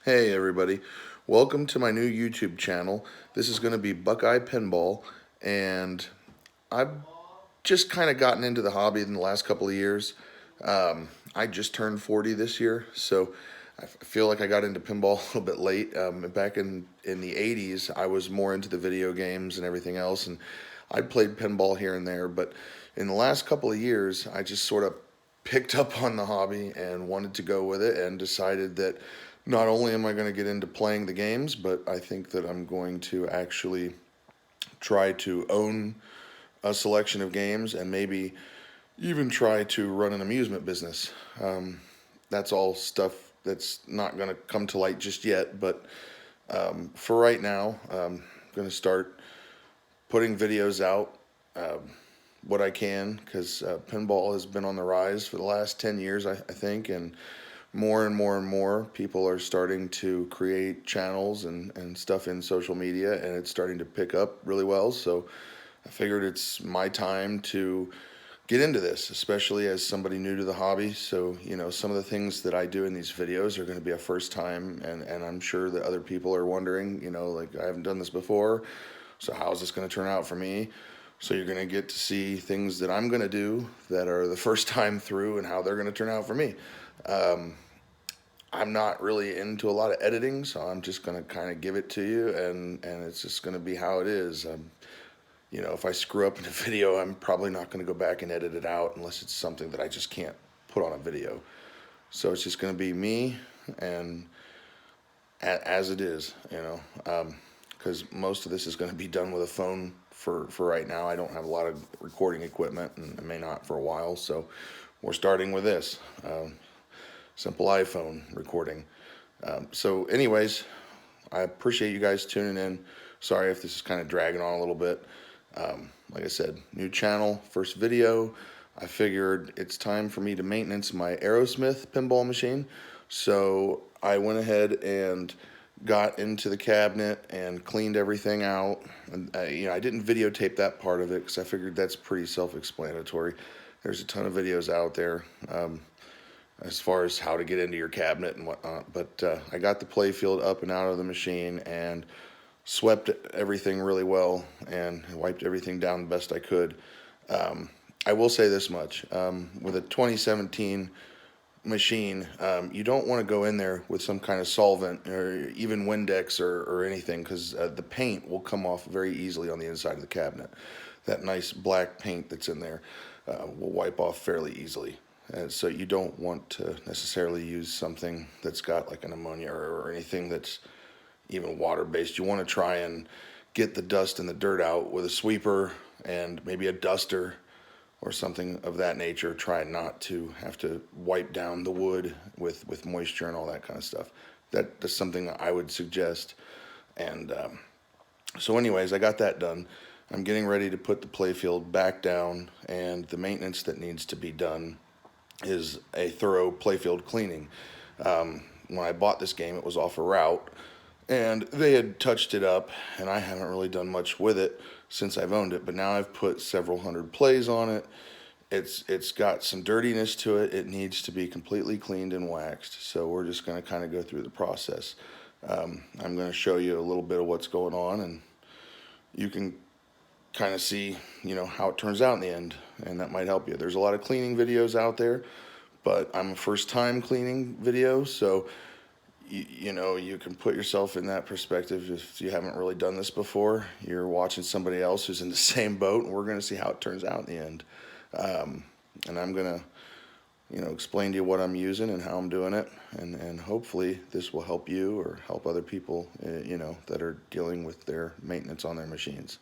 Hey everybody, welcome to my new YouTube channel. This is going to be Buckeye Pinball, and I've just kind of gotten into the hobby in the last couple of years. I just turned 40 this year, so I feel like I got into pinball a little bit late. Back in the 80s, I was more into the video games and everything else, and I played pinball here and there, but in the last couple of years, I just sort of picked up on the hobby and wanted to go with it and decided that not only am I going to get into playing the games, but I think that I'm going to actually try to own a selection of games and maybe even try to run an amusement business. That's all stuff that's not going to come to light just yet, but for right now, I'm going to start putting videos out what I can because pinball has been on the rise for the last 10 years, I think, and more and more and more people are starting to create channels and stuff in social media, and it's starting to pick up really well. So I figured it's my time to get into this, especially as somebody new to the hobby. So, some of the things that I do in these videos are going to be a first time, and I'm sure that other people are wondering, like, I haven't done this before, so how's this going to turn out for me? So you're going to get to see things that I'm going to do that are the first time through and how they're going to turn out for me. I'm not really into a lot of editing, so I'm just going to kind of give it to you, and it's just going to be how it is. If I screw up in a video, I'm probably not going to go back and edit it out unless it's something that I just can't put on a video. So it's just going to be me and as it is, because most of this is going to be done with a phone for right now. I don't have a lot of recording equipment, and I may not for a while, so we're starting with this. Simple iPhone recording. So anyways, I appreciate you guys tuning in. Sorry if this is kind of dragging on a little bit. Like I said, new channel, first video. I figured it's time for me to maintenance my Aerosmith pinball machine. So I went ahead and got into the cabinet and cleaned everything out. And I didn't videotape that part of it because I figured that's pretty self-explanatory. There's a ton of videos out there. As far as how to get into your cabinet and whatnot. But I got the playfield up and out of the machine and swept everything really well and wiped everything down the best I could. I will say this much. With a 2017 machine, you don't want to go in there with some kind of solvent or even Windex or anything, because the paint will come off very easily on the inside of the cabinet. That nice black paint that's in there will wipe off fairly easily. And so you don't want to necessarily use something that's got like an ammonia or anything that's even water-based. You want to try and get the dust and the dirt out with a sweeper and maybe a duster or something of that nature. Try not to have to wipe down the wood with moisture and all that kind of stuff. That's something that I would suggest. And so anyways, I got that done. I'm getting ready to put the playfield back down, and the maintenance that needs to be done is a thorough playfield cleaning. When I bought this game, it was off a route, and they had touched it up, and I haven't really done much with it since I've owned it, but now I've put several hundred plays on it. It's got some dirtiness to it. It needs to be completely cleaned and waxed, so we're just going to kind of go through the process. I'm going to show you a little bit of what's going on, and you can kind of see, how it turns out in the end, and that might help you. There's a lot of cleaning videos out there, but I'm a first time cleaning video, so you can put yourself in that perspective. If you haven't really done this before, you're watching somebody else who's in the same boat, and we're going to see how it turns out in the end. And I'm going to explain to you what I'm using and how I'm doing it, and hopefully this will help you or help other people that are dealing with their maintenance on their machines.